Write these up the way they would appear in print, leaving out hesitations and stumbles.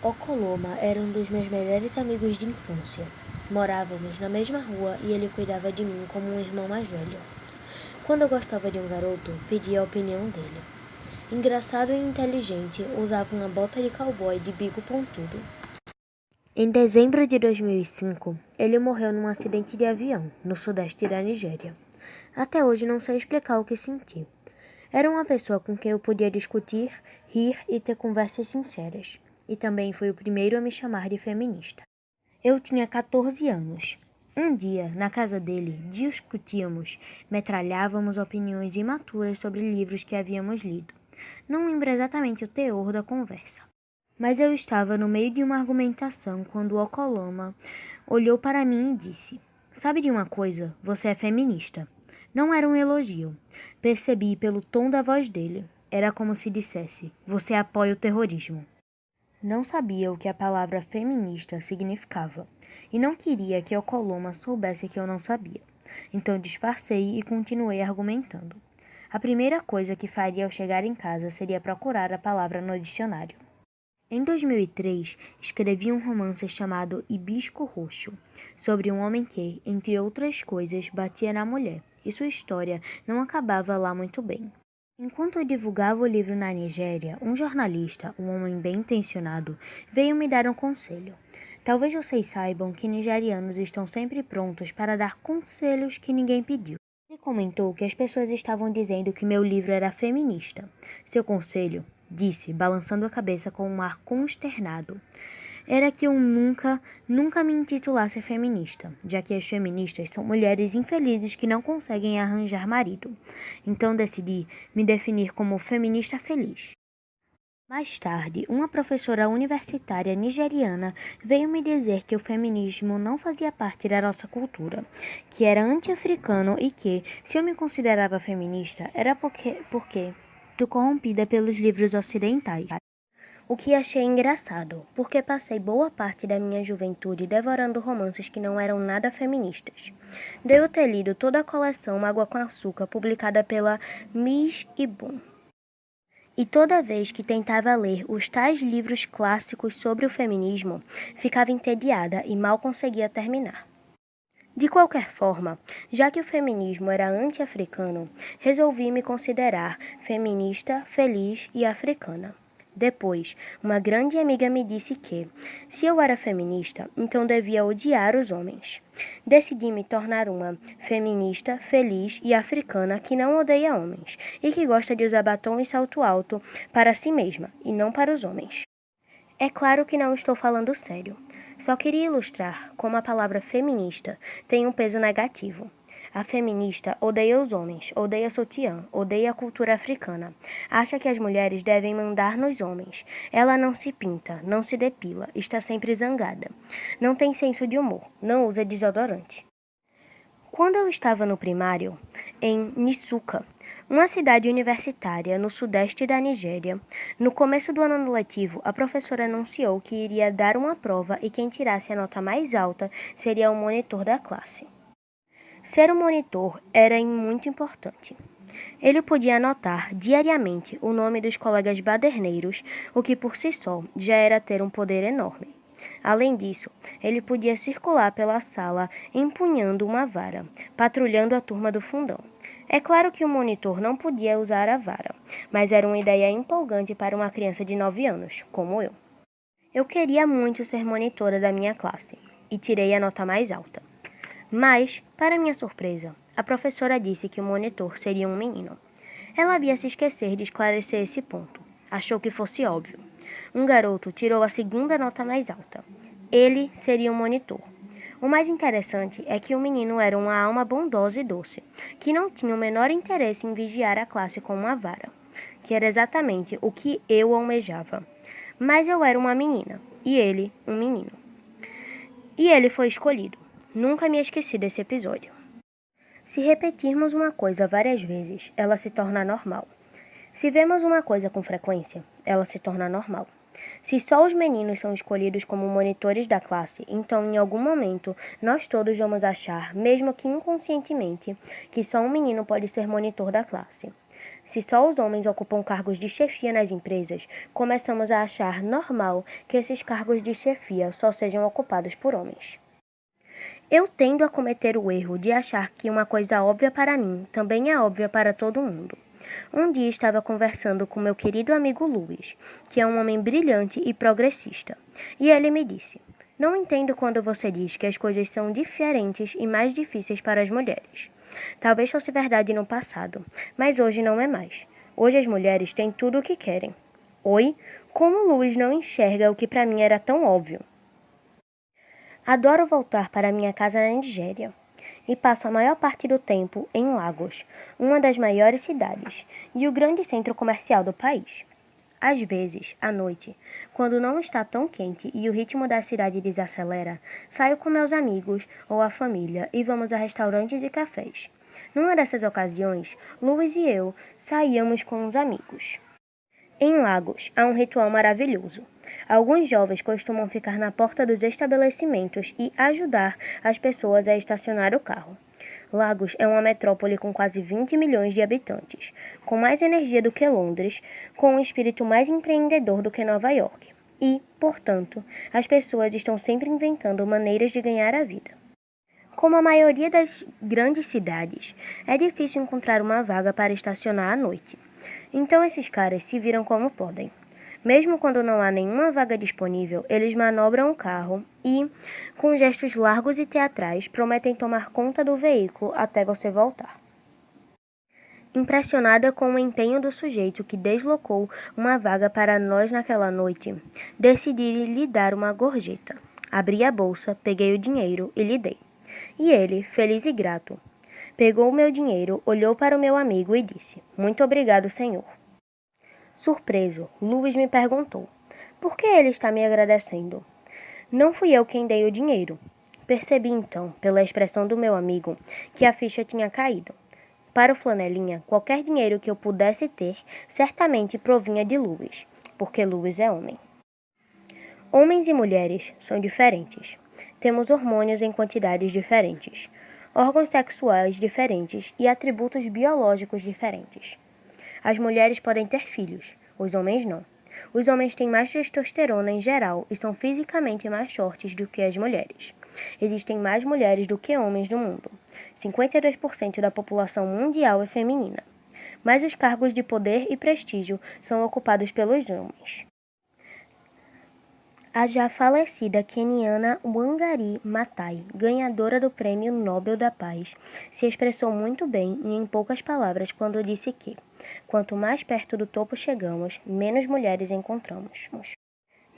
Okoloma era um dos meus melhores amigos de infância. Morávamos na mesma rua e ele cuidava de mim como um irmão mais velho. Quando eu gostava de um garoto, pedia a opinião dele. Engraçado e inteligente, usava uma bota de cowboy de bico pontudo. Em dezembro de 2005, ele morreu num acidente de avião, no sudeste da Nigéria. Até hoje não sei explicar o que senti. Era uma pessoa com quem eu podia discutir, rir e ter conversas sinceras. E também foi o primeiro a me chamar de feminista. Eu tinha 14 anos. Um dia, na casa dele, discutíamos, metralhávamos opiniões imaturas sobre livros que havíamos lido. Não lembro exatamente o teor da conversa. Mas eu estava no meio de uma argumentação quando o Okoloma olhou para mim e disse: "Sabe de uma coisa? Você é feminista." Não era um elogio. Percebi pelo tom da voz dele. Era como se dissesse: "Você apoia o terrorismo." Não sabia o que a palavra feminista significava, e não queria que Okoloma soubesse que eu não sabia. Então disfarcei e continuei argumentando. A primeira coisa que faria ao chegar em casa seria procurar a palavra no dicionário. Em 2003, escrevi um romance chamado Hibisco Roxo, sobre um homem que, entre outras coisas, batia na mulher, e sua história não acabava lá muito bem. Enquanto eu divulgava o livro na Nigéria, um jornalista, um homem bem intencionado, veio me dar um conselho. Talvez vocês saibam que nigerianos estão sempre prontos para dar conselhos que ninguém pediu. Ele comentou que as pessoas estavam dizendo que meu livro era feminista. Seu conselho, disse, balançando a cabeça com um ar consternado, era que eu nunca me intitulasse feminista, já que as feministas são mulheres infelizes que não conseguem arranjar marido. Então decidi me definir como feminista feliz. Mais tarde, uma professora universitária nigeriana veio me dizer que o feminismo não fazia parte da nossa cultura, que era anti-africano e que, se eu me considerava feminista, era porque tô corrompida pelos livros ocidentais. O que achei engraçado, porque passei boa parte da minha juventude devorando romances que não eram nada feministas. Devo ter lido toda a coleção Água com Açúcar, publicada pela Miss Ibum. E toda vez que tentava ler os tais livros clássicos sobre o feminismo, ficava entediada e mal conseguia terminar. De qualquer forma, já que o feminismo era anti-africano, resolvi me considerar feminista, feliz e africana. Depois, uma grande amiga me disse que, se eu era feminista, então devia odiar os homens. Decidi me tornar uma feminista, feliz e africana que não odeia homens e que gosta de usar batom e salto alto para si mesma e não para os homens. É claro que não estou falando sério. Só queria ilustrar como a palavra feminista tem um peso negativo. A feminista odeia os homens, odeia sutiã, odeia a cultura africana. Acha que as mulheres devem mandar nos homens. Ela não se pinta, não se depila, está sempre zangada. Não tem senso de humor, não usa desodorante. Quando eu estava no primário, em Nisuka, uma cidade universitária no sudeste da Nigéria, no começo do ano letivo, a professora anunciou que iria dar uma prova e quem tirasse a nota mais alta seria o monitor da classe. Ser um monitor era muito importante. Ele podia anotar diariamente o nome dos colegas baderneiros, o que por si só já era ter um poder enorme. Além disso, ele podia circular pela sala empunhando uma vara, patrulhando a turma do fundão. É claro que o monitor não podia usar a vara, mas era uma ideia empolgante para uma criança de 9 anos, como eu. Eu queria muito ser monitora da minha classe e tirei a nota mais alta. Mas, para minha surpresa, a professora disse que o monitor seria um menino. Ela havia se esquecer de esclarecer esse ponto. Achou que fosse óbvio. Um garoto tirou a segunda nota mais alta. Ele seria um monitor. O mais interessante é que o menino era uma alma bondosa e doce, que não tinha o menor interesse em vigiar a classe com uma vara, que era exatamente o que eu almejava. Mas eu era uma menina, e ele, um menino. E ele foi escolhido. Nunca me esqueci desse episódio. Se repetirmos uma coisa várias vezes, ela se torna normal. Se vemos uma coisa com frequência, ela se torna normal. Se só os meninos são escolhidos como monitores da classe, então em algum momento nós todos vamos achar, mesmo que inconscientemente, que só um menino pode ser monitor da classe. Se só os homens ocupam cargos de chefia nas empresas, começamos a achar normal que esses cargos de chefia só sejam ocupados por homens. Eu tendo a cometer o erro de achar que uma coisa óbvia para mim também é óbvia para todo mundo. Um dia estava conversando com meu querido amigo Luiz, que é um homem brilhante e progressista, e ele me disse: "Não entendo quando você diz que as coisas são diferentes e mais difíceis para as mulheres. Talvez fosse verdade no passado, mas hoje não é mais. Hoje as mulheres têm tudo o que querem." Oi? Como Luiz não enxerga o que para mim era tão óbvio? Adoro voltar para minha casa na Nigéria e passo a maior parte do tempo em Lagos, uma das maiores cidades e o grande centro comercial do país. Às vezes, à noite, quando não está tão quente e o ritmo da cidade desacelera, saio com meus amigos ou a família e vamos a restaurantes e cafés. Numa dessas ocasiões, Luiz e eu saíamos com os amigos. Em Lagos, há um ritual maravilhoso. Alguns jovens costumam ficar na porta dos estabelecimentos e ajudar as pessoas a estacionar o carro. Lagos é uma metrópole com quase 20 milhões de habitantes, com mais energia do que Londres, com um espírito mais empreendedor do que Nova York. E, portanto, as pessoas estão sempre inventando maneiras de ganhar a vida. Como a maioria das grandes cidades, é difícil encontrar uma vaga para estacionar à noite. Então esses caras se viram como podem. Mesmo quando não há nenhuma vaga disponível, eles manobram o carro e, com gestos largos e teatrais, prometem tomar conta do veículo até você voltar. Impressionada com o empenho do sujeito que deslocou uma vaga para nós naquela noite, decidi lhe dar uma gorjeta. Abri a bolsa, peguei o dinheiro e lhe dei. E ele, feliz e grato, pegou o meu dinheiro, olhou para o meu amigo e disse: "Muito obrigado, senhor." Surpreso, Luiz me perguntou: "Por que ele está me agradecendo?" Não fui eu quem dei o dinheiro. Percebi então, pela expressão do meu amigo, que a ficha tinha caído. Para o Flanelinha, qualquer dinheiro que eu pudesse ter certamente provinha de Luiz, porque Luiz é homem. Homens e mulheres são diferentes. Temos hormônios em quantidades diferentes, órgãos sexuais diferentes e atributos biológicos diferentes. As mulheres podem ter filhos, os homens não. Os homens têm mais testosterona em geral e são fisicamente mais fortes do que as mulheres. Existem mais mulheres do que homens no mundo. 52% da população mundial é feminina. Mas os cargos de poder e prestígio são ocupados pelos homens. A já falecida queniana Wangari Maathai, ganhadora do Prêmio Nobel da Paz, se expressou muito bem e em poucas palavras quando disse que, quanto mais perto do topo chegamos, menos mulheres encontramos.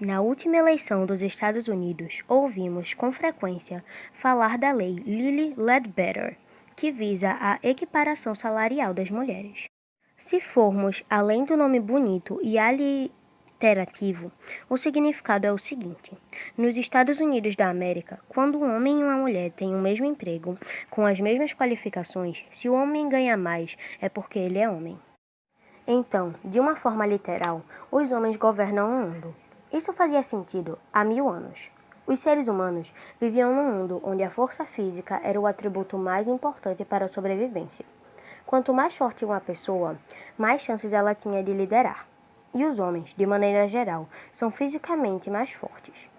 Na última eleição dos Estados Unidos, ouvimos com frequência falar da lei Lilly Ledbetter, que visa a equiparação salarial das mulheres. Se formos além do nome bonito e iterativo, o significado é o seguinte: nos Estados Unidos da América, quando um homem e uma mulher têm o mesmo emprego, com as mesmas qualificações, se o homem ganha mais, é porque ele é homem. Então, de uma forma literal, os homens governam o mundo. Isso fazia sentido há 1000 anos. Os seres humanos viviam num mundo onde a força física era o atributo mais importante para a sobrevivência. Quanto mais forte uma pessoa, mais chances ela tinha de liderar. E os homens, de maneira geral, são fisicamente mais fortes.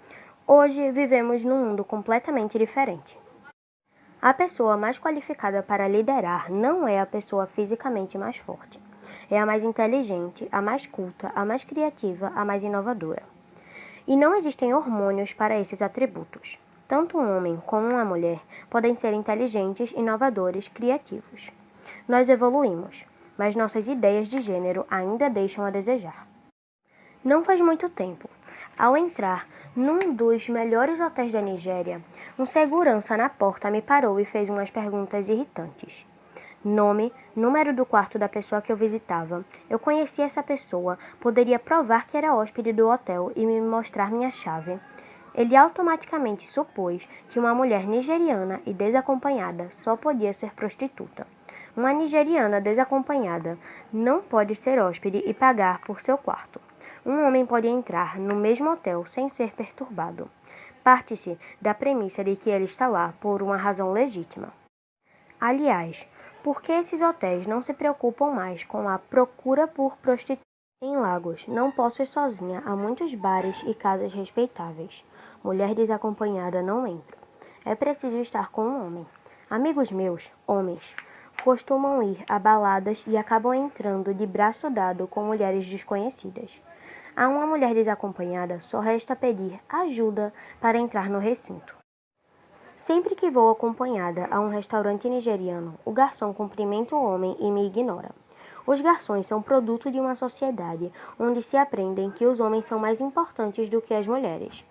Hoje vivemos num mundo completamente diferente. A pessoa mais qualificada para liderar não é a pessoa fisicamente mais forte. É a mais inteligente, a mais culta, a mais criativa, a mais inovadora. E não existem hormônios para esses atributos. Tanto um homem como uma mulher podem ser inteligentes, inovadores, criativos. Nós evoluímos, mas nossas ideias de gênero ainda deixam a desejar. Não faz muito tempo, ao entrar num dos melhores hotéis da Nigéria, um segurança na porta me parou e fez umas perguntas irritantes. Nome, número do quarto da pessoa que eu visitava. Eu conhecia essa pessoa, poderia provar que era hóspede do hotel e me mostrar minha chave. Ele automaticamente supôs que uma mulher nigeriana e desacompanhada só podia ser prostituta. Uma nigeriana desacompanhada não pode ser hóspede e pagar por seu quarto. Um homem pode entrar no mesmo hotel sem ser perturbado. Parte-se da premissa de que ele está lá por uma razão legítima. Aliás, Por que esses hotéis não se preocupam mais com a procura por prostitutas? Em Lagos, não posso ir sozinha. Há muitos bares e casas respeitáveis. Mulher desacompanhada não entra. É preciso estar com um homem. Amigos meus, homens, costumam ir a baladas e acabam entrando de braço dado com mulheres desconhecidas. A uma mulher desacompanhada só resta pedir ajuda para entrar no recinto. Sempre que vou acompanhada a um restaurante nigeriano, o garçom cumprimenta o homem e me ignora. Os garçons são produto de uma sociedade onde se aprendem que os homens são mais importantes do que as mulheres.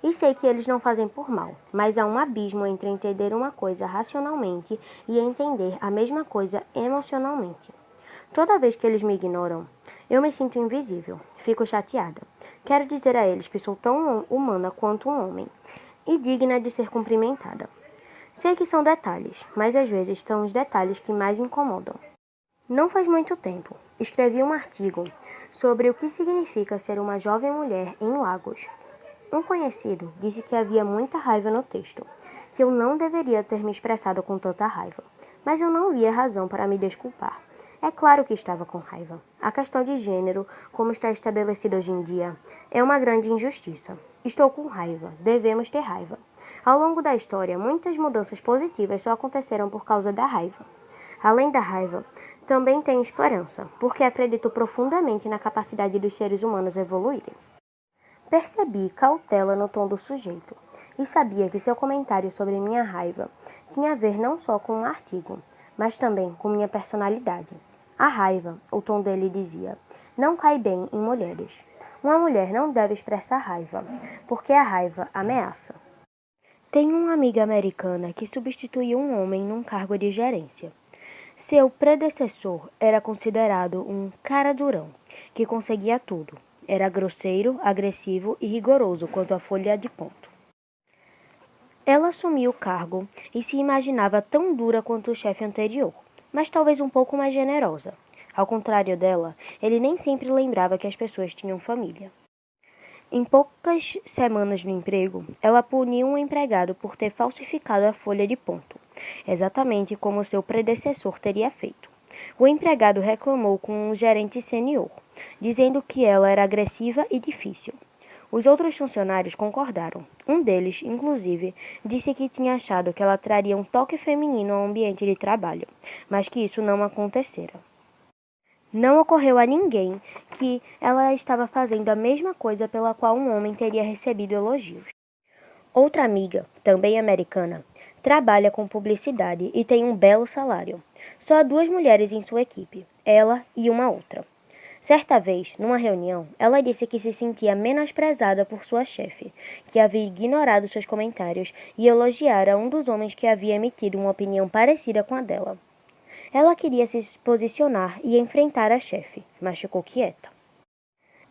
E sei que eles não fazem por mal, mas há um abismo entre entender uma coisa racionalmente e entender a mesma coisa emocionalmente. Toda vez que eles me ignoram, eu me sinto invisível, fico chateada. Quero dizer a eles que sou tão humana quanto um homem e digna de ser cumprimentada. Sei que são detalhes, mas às vezes são os detalhes que mais incomodam. Não faz muito tempo, escrevi um artigo sobre o que significa ser uma jovem mulher em Lagos. Um conhecido disse que havia muita raiva no texto, que eu não deveria ter me expressado com tanta raiva, mas eu não via razão para me desculpar. É claro que estava com raiva. A questão de gênero, como está estabelecida hoje em dia, é uma grande injustiça. Estou com raiva, devemos ter raiva. Ao longo da história, muitas mudanças positivas só aconteceram por causa da raiva. Além da raiva, também tenho esperança, porque acredito profundamente na capacidade dos seres humanos evoluírem. Percebi cautela no tom do sujeito, e sabia que seu comentário sobre minha raiva tinha a ver não só com o artigo, mas também com minha personalidade. A raiva, o tom dele dizia, não cai bem em mulheres. Uma mulher não deve expressar raiva, porque a raiva ameaça. Tenho uma amiga americana que substituiu um homem num cargo de gerência. Seu predecessor era considerado um cara durão, que conseguia tudo. Era grosseiro, agressivo e rigoroso quanto à folha de ponto. Ela assumiu o cargo e se imaginava tão dura quanto o chefe anterior, mas talvez um pouco mais generosa. Ao contrário dela, ele nem sempre lembrava que as pessoas tinham família. Em poucas semanas no emprego, ela puniu um empregado por ter falsificado a folha de ponto, exatamente como seu predecessor teria feito. O empregado reclamou com um gerente sênior, dizendo que ela era agressiva e difícil. Os outros funcionários concordaram. Um deles, inclusive, disse que tinha achado que ela traria um toque feminino ao ambiente de trabalho, mas que isso não acontecera. Não ocorreu a ninguém que ela estava fazendo a mesma coisa pela qual um homem teria recebido elogios. Outra amiga, também americana, trabalha com publicidade e tem um belo salário. Só há 2 mulheres em sua equipe, ela e uma outra. Certa vez, numa reunião, ela disse que se sentia menosprezada por sua chefe, que havia ignorado seus comentários e elogiara um dos homens que havia emitido uma opinião parecida com a dela. Ela queria se posicionar e enfrentar a chefe, mas ficou quieta.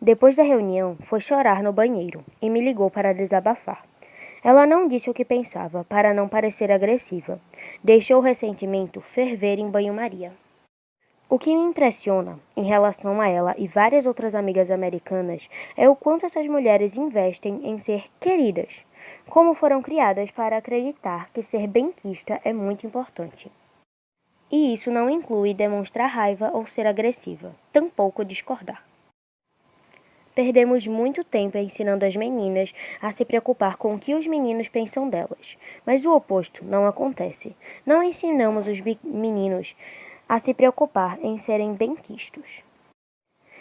Depois da reunião, foi chorar no banheiro e me ligou para desabafar. Ela não disse o que pensava, para não parecer agressiva. Deixou o ressentimento ferver em banho-maria. O que me impressiona, em relação a ela e várias outras amigas americanas, é o quanto essas mulheres investem em ser queridas, como foram criadas para acreditar que ser benquista é muito importante. E isso não inclui demonstrar raiva ou ser agressiva, tampouco discordar. Perdemos muito tempo ensinando as meninas a se preocupar com o que os meninos pensam delas, mas o oposto não acontece. Não ensinamos os meninos a se preocupar em serem benquistos.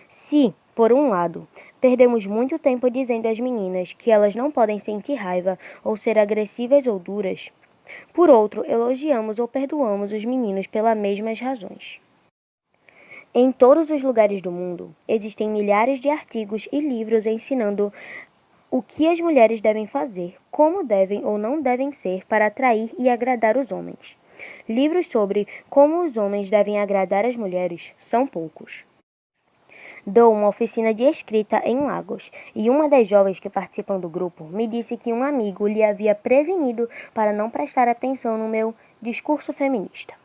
Se, por um lado, perdemos muito tempo dizendo às meninas que elas não podem sentir raiva ou ser agressivas ou duras, por outro, elogiamos ou perdoamos os meninos pelas mesmas razões. Em todos os lugares do mundo, existem milhares de artigos e livros ensinando o que as mulheres devem fazer, como devem ou não devem ser para atrair e agradar os homens. Livros sobre como os homens devem agradar as mulheres são poucos. Dou uma oficina de escrita em Lagos, e uma das jovens que participam do grupo me disse que um amigo lhe havia prevenido para não prestar atenção no meu discurso feminista,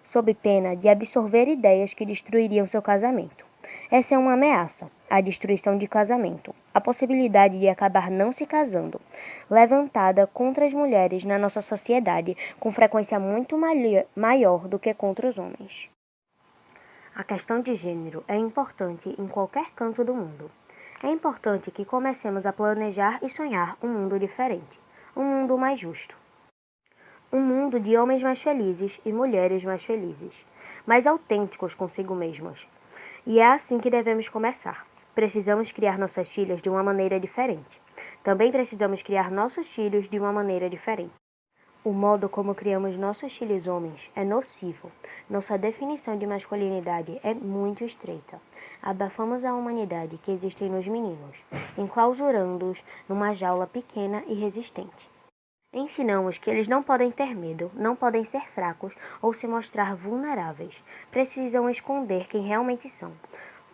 sob pena de absorver ideias que destruiriam seu casamento. Essa é uma ameaça, a destruição de casamento, a possibilidade de acabar não se casando, levantada contra as mulheres na nossa sociedade com frequência muito maior do que contra os homens. A questão de gênero é importante em qualquer canto do mundo. É importante que comecemos a planejar e sonhar um mundo diferente, um mundo mais justo. Um mundo de homens mais felizes e mulheres mais felizes, mais autênticos consigo mesmos. E é assim que devemos começar. Precisamos criar nossas filhas de uma maneira diferente. Também precisamos criar nossos filhos de uma maneira diferente. O modo como criamos nossos filhos homens é nocivo. Nossa definição de masculinidade é muito estreita. Abafamos a humanidade que existe nos meninos, enclausurando-os numa jaula pequena e resistente. Ensinamos que eles não podem ter medo, não podem ser fracos ou se mostrar vulneráveis. Precisam esconder quem realmente são,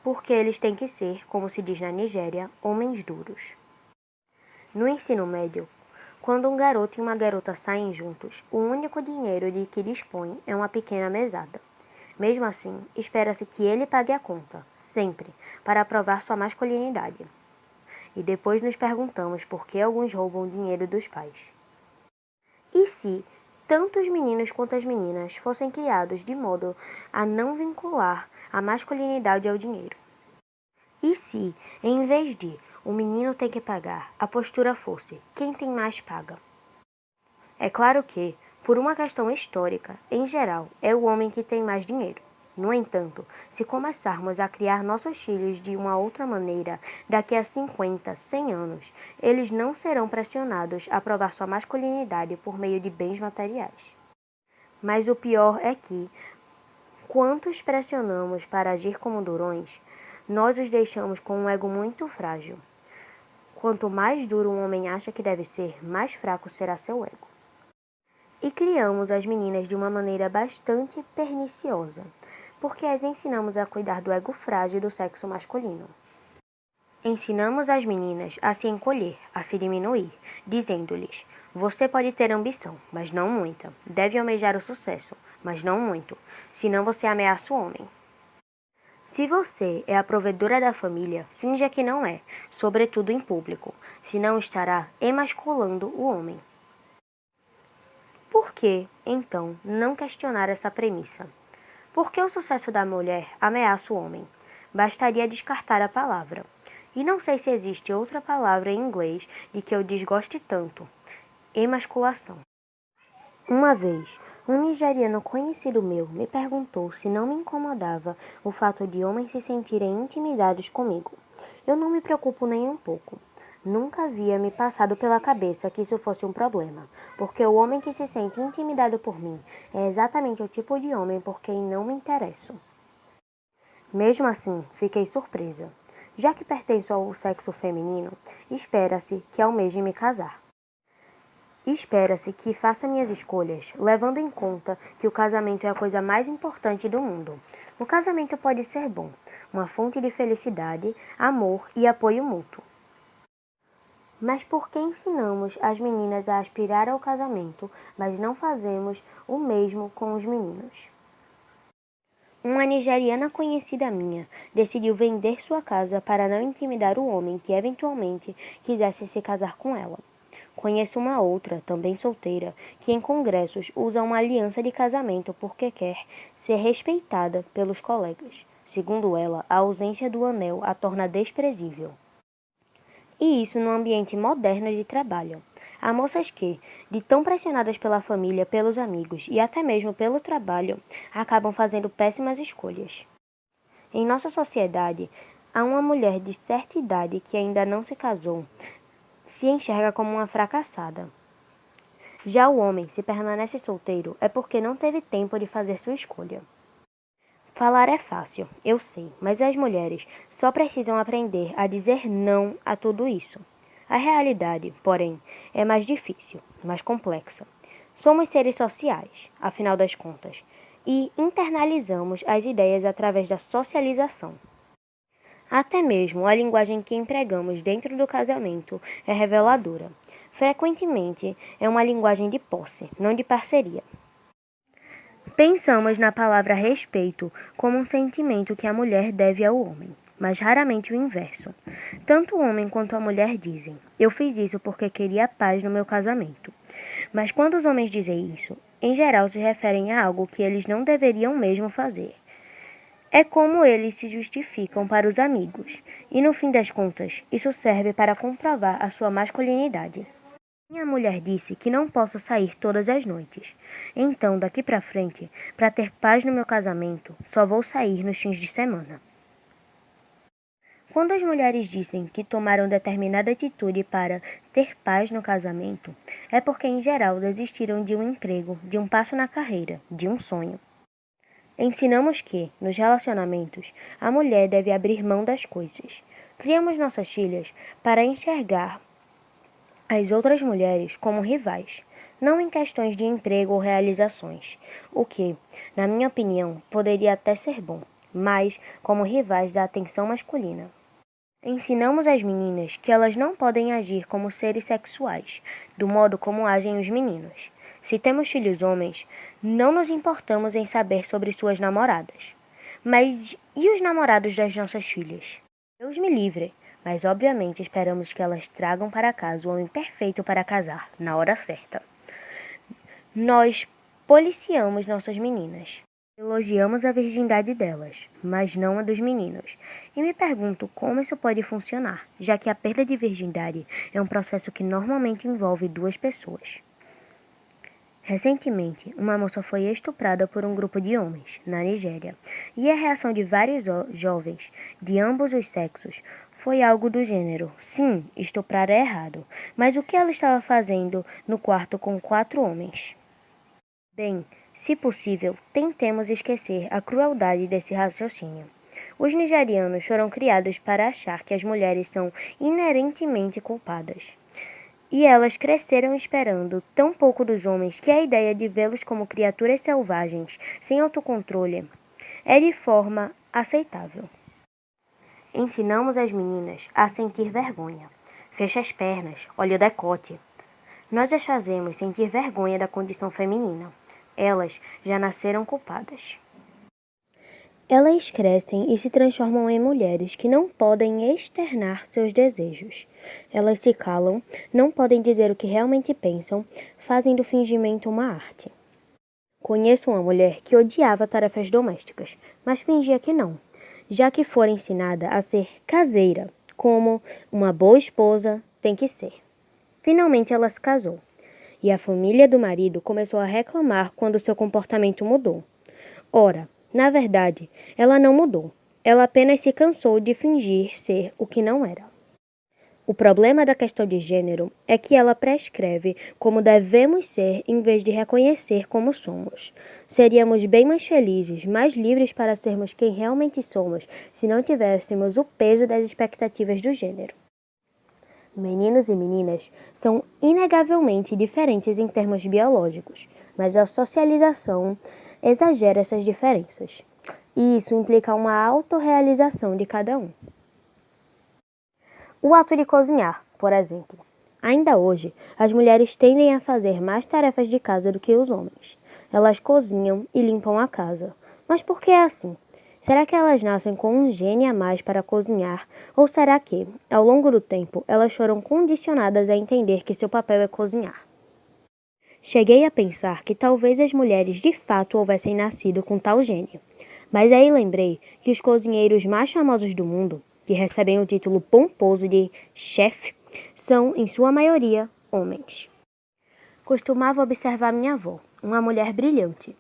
porque eles têm que ser, como se diz na Nigéria, homens duros. No ensino médio, quando um garoto e uma garota saem juntos, o único dinheiro de que dispõe é uma pequena mesada. Mesmo assim, espera-se que ele pague a conta, sempre, para provar sua masculinidade. E depois nos perguntamos por que alguns roubam dinheiro dos pais. E se tanto os meninos quanto as meninas fossem criados de modo a não vincular a masculinidade ao dinheiro? E se, em vez de o menino tem que pagar, a postura fosse quem tem mais paga? É claro que, por uma questão histórica, em geral, é o homem que tem mais dinheiro. No entanto, se começarmos a criar nossos filhos de uma outra maneira, daqui a 50, 100 anos, eles não serão pressionados a provar sua masculinidade por meio de bens materiais. Mas o pior é que, quantos pressionamos para agir como durões, nós os deixamos com um ego muito frágil. Quanto mais duro um homem acha que deve ser, mais fraco será seu ego. E criamos as meninas de uma maneira bastante perniciosa, porque as ensinamos a cuidar do ego frágil do sexo masculino. Ensinamos as meninas a se encolher, a se diminuir, dizendo-lhes: você pode ter ambição, mas não muita. Deve almejar o sucesso, mas não muito, senão você ameaça o homem. Se você é a provedora da família, finja que não é, sobretudo em público, senão estará emasculando o homem. Por que, então, não questionar essa premissa? Por que o sucesso da mulher ameaça o homem? Bastaria descartar a palavra. E não sei se existe outra palavra em inglês de que eu desgoste tanto. Emasculação. Uma vez, um nigeriano conhecido meu me perguntou se não me incomodava o fato de homens se sentirem intimidados comigo. Eu não me preocupo nem um pouco. Nunca havia me passado pela cabeça que isso fosse um problema, porque o homem que se sente intimidado por mim é exatamente o tipo de homem por quem não me interesso. Mesmo assim, fiquei surpresa. Já que pertenço ao sexo feminino, espera-se que almeje me casar. Espera-se que faça minhas escolhas, levando em conta que o casamento é a coisa mais importante do mundo. O casamento pode ser bom, uma fonte de felicidade, amor e apoio mútuo. Mas por que ensinamos as meninas a aspirar ao casamento, mas não fazemos o mesmo com os meninos? Uma nigeriana conhecida minha decidiu vender sua casa para não intimidar o homem que eventualmente quisesse se casar com ela. Conheço uma outra, também solteira, que em congressos usa uma aliança de casamento porque quer ser respeitada pelos colegas. Segundo ela, a ausência do anel a torna desprezível. E isso no ambiente moderno de trabalho. Há moças que, de tão pressionadas pela família, pelos amigos e até mesmo pelo trabalho, acabam fazendo péssimas escolhas. Em nossa sociedade, há uma mulher de certa idade que ainda não se casou, se enxerga como uma fracassada. Já o homem, se permanece solteiro, é porque não teve tempo de fazer sua escolha. Falar é fácil, eu sei, mas as mulheres só precisam aprender a dizer não a tudo isso. A realidade, porém, é mais difícil, mais complexa. Somos seres sociais, afinal das contas, e internalizamos as ideias através da socialização. Até mesmo a linguagem que empregamos dentro do casamento é reveladora. Frequentemente, é uma linguagem de posse, não de parceria. Pensamos na palavra respeito como um sentimento que a mulher deve ao homem. mas raramente o inverso. Tanto o homem quanto a mulher dizem: eu fiz isso porque queria paz no meu casamento. Mas quando os homens dizem isso, em geral se referem a algo que eles não deveriam mesmo fazer. É como eles se justificam para os amigos, e no fim das contas, isso serve para comprovar a sua masculinidade. Minha mulher disse que não posso sair todas as noites. Então, daqui para frente, para ter paz no meu casamento, só vou sair nos fins de semana. Quando as mulheres dizem que tomaram determinada atitude para ter paz no casamento, é porque em geral desistiram de um emprego, de um passo na carreira, de um sonho. Ensinamos que, nos relacionamentos, a mulher deve abrir mão das coisas. Criamos nossas filhas para enxergar as outras mulheres como rivais, não em questões de emprego ou realizações, o que, na minha opinião, poderia até ser bom, mas como rivais da atenção masculina. Ensinamos às meninas que elas não podem agir como seres sexuais, do modo como agem os meninos. Se temos filhos homens, não nos importamos em saber sobre suas namoradas. Mas e os namorados das nossas filhas? Deus me livre, mas obviamente esperamos que elas tragam para casa o homem perfeito para casar, na hora certa. Nós policiamos nossas meninas. Elogiamos a virgindade delas, mas não a dos meninos. E me pergunto como isso pode funcionar, já que a perda de virgindade é um processo que normalmente envolve duas pessoas. Recentemente, uma moça foi estuprada por um grupo de homens, na Nigéria, e a reação de vários jovens, de ambos os sexos, foi algo do gênero: sim, estuprar é errado, mas o que ela estava fazendo no quarto com 4 homens? Bem, se possível, tentemos esquecer a crueldade desse raciocínio. Os nigerianos foram criados para achar que as mulheres são inerentemente culpadas. E elas cresceram esperando tão pouco dos homens que a ideia de vê-los como criaturas selvagens, sem autocontrole, é de forma aceitável. Ensinamos as meninas a sentir vergonha. Fecha as pernas, olha o decote. Nós as fazemos sentir vergonha da condição feminina. Elas já nasceram culpadas. Elas crescem e se transformam em mulheres que não podem externar seus desejos. Elas se calam, não podem dizer o que realmente pensam, fazem do fingimento uma arte. Conheço uma mulher que odiava tarefas domésticas, mas fingia que não, já que fora ensinada a ser caseira, como uma boa esposa tem que ser. Finalmente ela se casou, e a família do marido começou a reclamar quando seu comportamento mudou. Ora, na verdade, ela não mudou. Ela apenas se cansou de fingir ser o que não era. O problema da questão de gênero é que ela prescreve como devemos ser em vez de reconhecer como somos. Seríamos bem mais felizes, mais livres para sermos quem realmente somos, se não tivéssemos o peso das expectativas do gênero. Meninos e meninas são inegavelmente diferentes em termos biológicos, mas a socialização exagera essas diferenças, e isso implica uma autorrealização de cada um. O ato de cozinhar, por exemplo. Ainda hoje, as mulheres tendem a fazer mais tarefas de casa do que os homens. Elas cozinham e limpam a casa. Mas por que é assim? Será que elas nascem com um gene a mais para cozinhar? Ou será que, ao longo do tempo, elas foram condicionadas a entender que seu papel é cozinhar? Cheguei a pensar que talvez as mulheres de fato houvessem nascido com tal gênio. Mas aí lembrei que os cozinheiros mais famosos do mundo, que recebem o título pomposo de chefe, são, em sua maioria, homens. Costumava observar minha avó, uma mulher brilhante,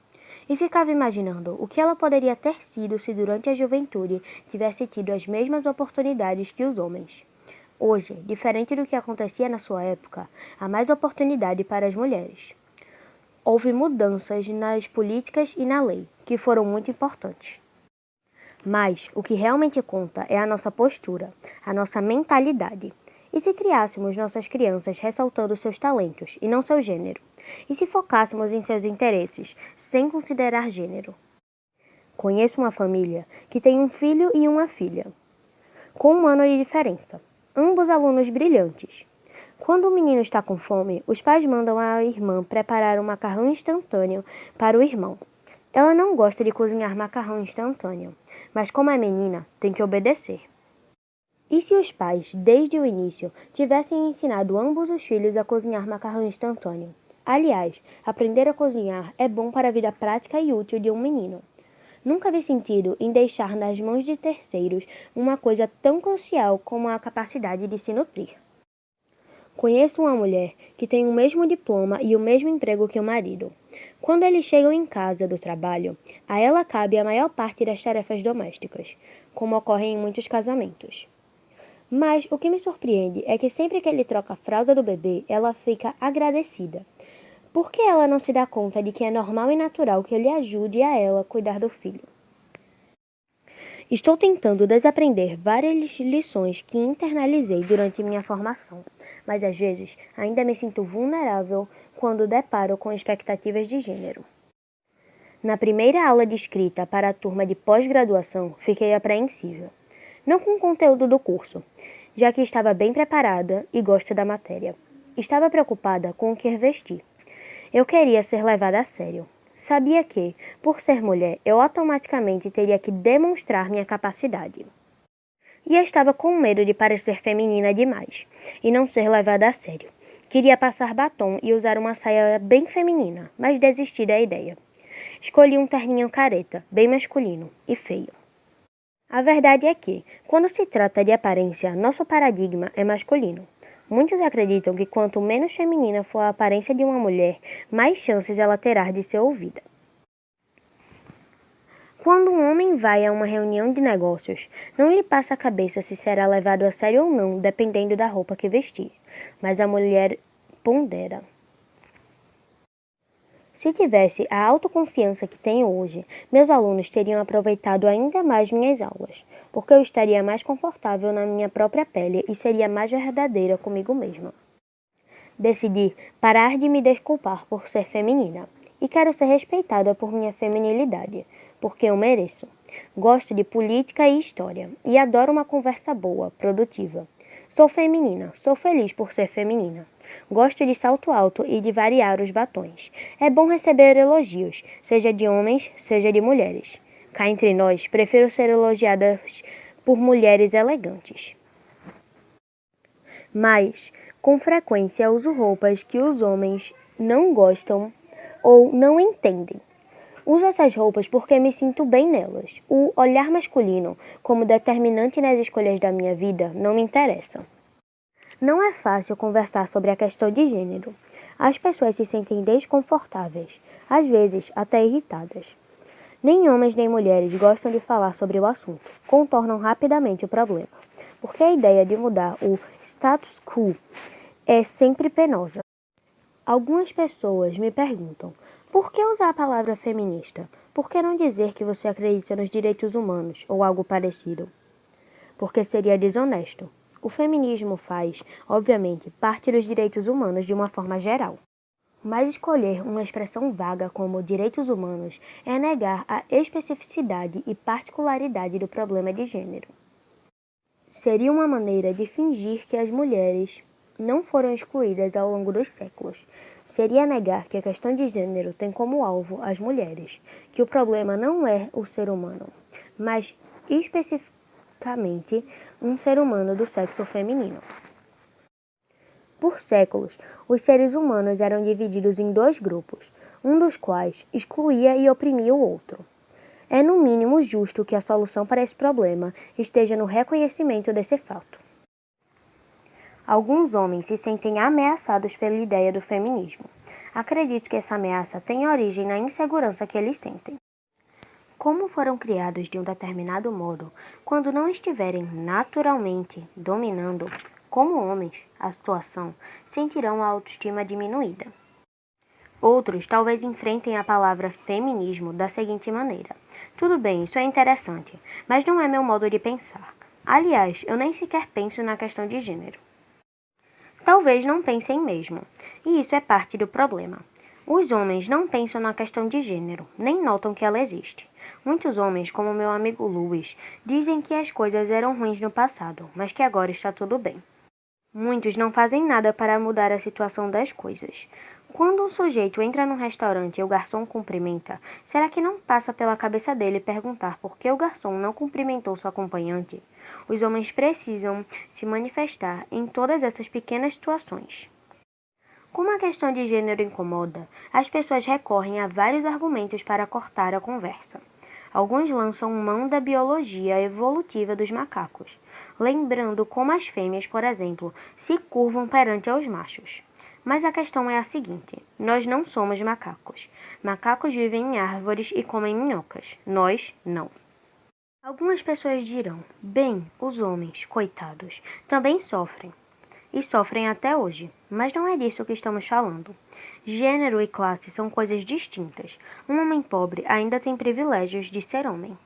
e ficava imaginando o que ela poderia ter sido se durante a juventude tivesse tido as mesmas oportunidades que os homens. Hoje, diferente do que acontecia na sua época, há mais oportunidade para as mulheres. Houve mudanças nas políticas e na lei, que foram muito importantes. Mas o que realmente conta é a nossa postura, a nossa mentalidade. E se criássemos nossas crianças ressaltando seus talentos e não seu gênero? E se focássemos em seus interesses, sem considerar gênero? Conheço uma família que tem um filho e uma filha, com 1 ano de diferença, ambos alunos brilhantes. Quando o menino está com fome, os pais mandam a irmã preparar um macarrão instantâneo para o irmão. Ela não gosta de cozinhar macarrão instantâneo, mas como é menina, tem que obedecer. E se os pais, desde o início, tivessem ensinado ambos os filhos a cozinhar macarrão instantâneo? Aliás, aprender a cozinhar é bom para a vida prática e útil de um menino. Nunca vi sentido em deixar nas mãos de terceiros uma coisa tão crucial como a capacidade de se nutrir. Conheço uma mulher que tem o mesmo diploma e o mesmo emprego que o marido. Quando eles chegam em casa do trabalho, a ela cabe a maior parte das tarefas domésticas, como ocorre em muitos casamentos. Mas o que me surpreende é que sempre que ele troca a fralda do bebê, ela fica agradecida. Por que ela não se dá conta de que é normal e natural que ele ajude a ela a cuidar do filho? Estou tentando desaprender várias lições que internalizei durante minha formação, mas às vezes ainda me sinto vulnerável quando deparo com expectativas de gênero. Na primeira aula de escrita para a turma de pós-graduação, fiquei apreensiva. Não com o conteúdo do curso, já que estava bem preparada e gosto da matéria. Estava preocupada com o que vestir. Eu queria ser levada a sério. Sabia que, por ser mulher, eu automaticamente teria que demonstrar minha capacidade. E eu estava com medo de parecer feminina demais e não ser levada a sério. Queria passar batom e usar uma saia bem feminina, mas desisti da ideia. Escolhi um terninho careta, bem masculino e feio. A verdade é que, quando se trata de aparência, nosso paradigma é masculino. Muitos acreditam que quanto menos feminina for a aparência de uma mulher, mais chances ela terá de ser ouvida. Quando um homem vai a uma reunião de negócios, não lhe passa a cabeça se será levado a sério ou não, dependendo da roupa que vestir, mas a mulher pondera. Se tivesse a autoconfiança que tenho hoje, meus alunos teriam aproveitado ainda mais minhas aulas, porque eu estaria mais confortável na minha própria pele e seria mais verdadeira comigo mesma. Decidi parar de me desculpar por ser feminina e quero ser respeitada por minha feminilidade, porque eu mereço. Gosto de política e história e adoro uma conversa boa, produtiva. Sou feminina, sou feliz por ser feminina. Gosto de salto alto e de variar os batons. É bom receber elogios, seja de homens, seja de mulheres. Cá entre nós, prefiro ser elogiada por mulheres elegantes. Mas, com frequência, uso roupas que os homens não gostam ou não entendem. Uso essas roupas porque me sinto bem nelas. O olhar masculino, como determinante nas escolhas da minha vida, não me interessa. Não é fácil conversar sobre a questão de gênero. As pessoas se sentem desconfortáveis, às vezes até irritadas. Nem homens nem mulheres gostam de falar sobre o assunto, contornam rapidamente o problema, porque a ideia de mudar o status quo é sempre penosa. Algumas pessoas me perguntam, por que usar a palavra feminista? Por que não dizer que você acredita nos direitos humanos ou algo parecido? Porque seria desonesto. O feminismo faz, obviamente, parte dos direitos humanos de uma forma geral. Mas escolher uma expressão vaga como direitos humanos é negar a especificidade e particularidade do problema de gênero. Seria uma maneira de fingir que as mulheres não foram excluídas ao longo dos séculos. Seria negar que a questão de gênero tem como alvo as mulheres, que o problema não é o ser humano, mas especificamente um ser humano do sexo feminino. Por séculos, os seres humanos eram divididos em dois grupos, um dos quais excluía e oprimia o outro. É no mínimo justo que a solução para esse problema esteja no reconhecimento desse fato. Alguns homens se sentem ameaçados pela ideia do feminismo. Acredito que essa ameaça tenha origem na insegurança que eles sentem. Como foram criados de um determinado modo, quando não estiverem naturalmente dominando, como homens, a situação, sentirão a autoestima diminuída. Outros talvez enfrentem a palavra feminismo da seguinte maneira: tudo bem, isso é interessante, mas não é meu modo de pensar. Aliás, eu nem sequer penso na questão de gênero. Talvez não pensem mesmo, e isso é parte do problema. Os homens não pensam na questão de gênero, nem notam que ela existe. Muitos homens, como meu amigo Luiz, dizem que as coisas eram ruins no passado, mas que agora está tudo bem. Muitos não fazem nada para mudar a situação das coisas. Quando um sujeito entra num restaurante e o garçom cumprimenta, será que não passa pela cabeça dele perguntar por que o garçom não cumprimentou sua acompanhante? Os homens precisam se manifestar em todas essas pequenas situações. Como a questão de gênero incomoda, as pessoas recorrem a vários argumentos para cortar a conversa. Alguns lançam mão da biologia evolutiva dos macacos, lembrando como as fêmeas, por exemplo, se curvam perante aos machos. Mas a questão é a seguinte: nós não somos macacos. Macacos vivem em árvores e comem minhocas. Nós, não. Algumas pessoas dirão: bem, os homens, coitados, também sofrem. E sofrem até hoje. Mas não é disso que estamos falando. Gênero e classe são coisas distintas. Um homem pobre ainda tem privilégios de ser homem,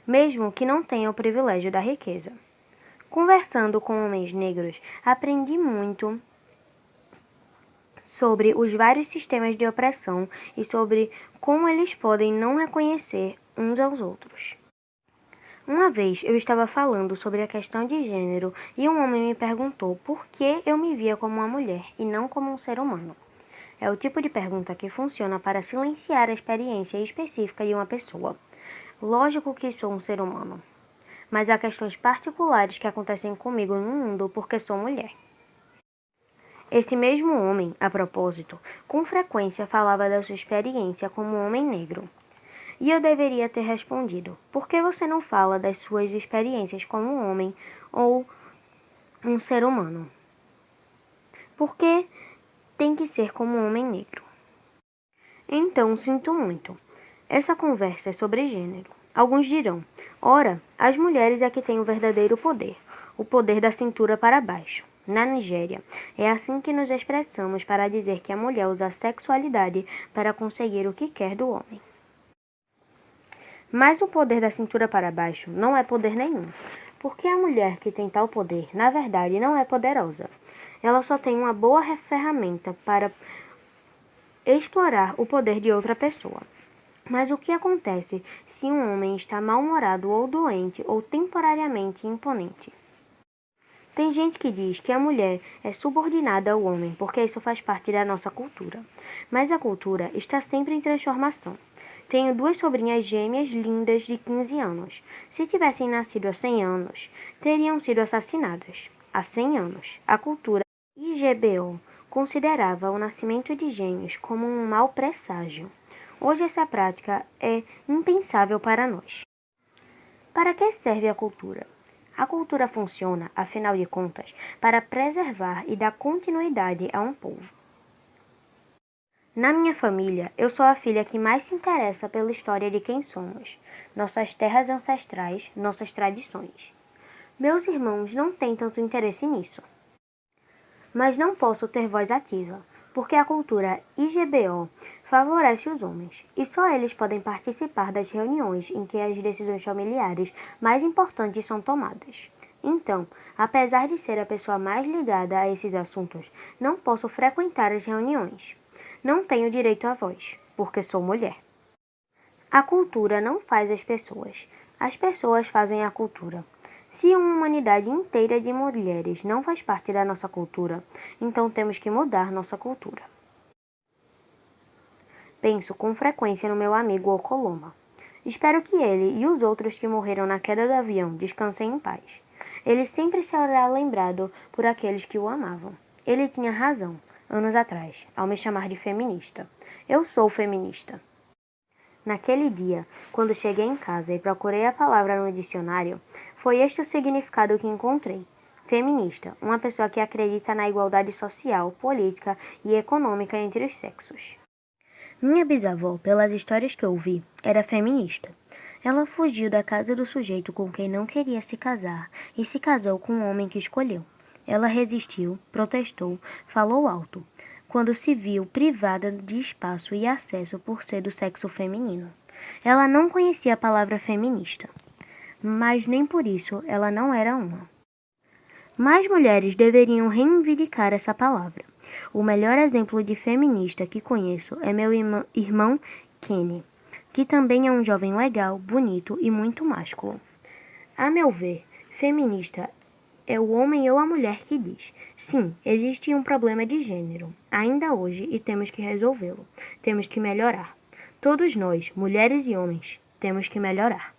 mesmo que não tenha o privilégio da riqueza. Conversando com homens negros, aprendi muito sobre os vários sistemas de opressão e sobre como eles podem não reconhecer uns aos outros. Uma vez eu estava falando sobre a questão de gênero e um homem me perguntou por que eu me via como uma mulher e não como um ser humano. É o tipo de pergunta que funciona para silenciar a experiência específica de uma pessoa. Lógico que sou um ser humano, mas há questões particulares que acontecem comigo no mundo porque sou mulher. Esse mesmo homem, a propósito, com frequência falava da sua experiência como homem negro. E eu deveria ter respondido: por que você não fala das suas experiências como um homem ou um ser humano? Por que tem que ser como um homem negro? Então, sinto muito. Essa conversa é sobre gênero. Alguns dirão: ora, as mulheres é que têm o verdadeiro poder, o poder da cintura para baixo. Na Nigéria, é assim que nos expressamos para dizer que a mulher usa a sexualidade para conseguir o que quer do homem. Mas o poder da cintura para baixo não é poder nenhum, porque a mulher que tem tal poder, na verdade, não é poderosa. Ela só tem uma boa ferramenta para explorar o poder de outra pessoa. Mas o que acontece se um homem está mal-humorado ou doente ou temporariamente imponente? Tem gente que diz que a mulher é subordinada ao homem porque isso faz parte da nossa cultura. Mas a cultura está sempre em transformação. Tenho 2 sobrinhas gêmeas lindas de 15 anos. Se tivessem nascido há 100 anos, teriam sido assassinadas. Há 100 anos, a cultura IGBO considerava o nascimento de gêmeos como um mau presságio. Hoje essa prática é impensável para nós. Para que serve a cultura? A cultura funciona, afinal de contas, para preservar e dar continuidade a um povo. Na minha família, eu sou a filha que mais se interessa pela história de quem somos, nossas terras ancestrais, nossas tradições. Meus irmãos não têm tanto interesse nisso. Mas não posso ter voz ativa, porque a cultura IGBO favorece os homens, e só eles podem participar das reuniões em que as decisões familiares mais importantes são tomadas. Então, apesar de ser a pessoa mais ligada a esses assuntos, não posso frequentar as reuniões. Não tenho direito à voz, porque sou mulher. A cultura não faz as pessoas fazem a cultura. Se uma humanidade inteira de mulheres não faz parte da nossa cultura, então temos que mudar nossa cultura. Penso com frequência no meu amigo Okoloma. Espero que ele e os outros que morreram na queda do avião descansem em paz. Ele sempre será lembrado por aqueles que o amavam. Ele tinha razão, anos atrás, ao me chamar de feminista. Eu sou feminista. Naquele dia, quando cheguei em casa e procurei a palavra no dicionário, foi este o significado que encontrei. Feminista, uma pessoa que acredita na igualdade social, política e econômica entre os sexos. Minha bisavó, pelas histórias que ouvi, era feminista. Ela fugiu da casa do sujeito com quem não queria se casar e se casou com o homem que escolheu. Ela resistiu, protestou, falou alto, quando se viu privada de espaço e acesso por ser do sexo feminino. Ela não conhecia a palavra feminista, mas nem por isso ela não era uma. Mais mulheres deveriam reivindicar essa palavra. O melhor exemplo de feminista que conheço é meu irmão Kenny, que também é um jovem legal, bonito e muito másculo. A meu ver, feminista é o homem ou a mulher que diz: sim, existe um problema de gênero, ainda hoje, e temos que resolvê-lo. Temos que melhorar. Todos nós, mulheres e homens, temos que melhorar.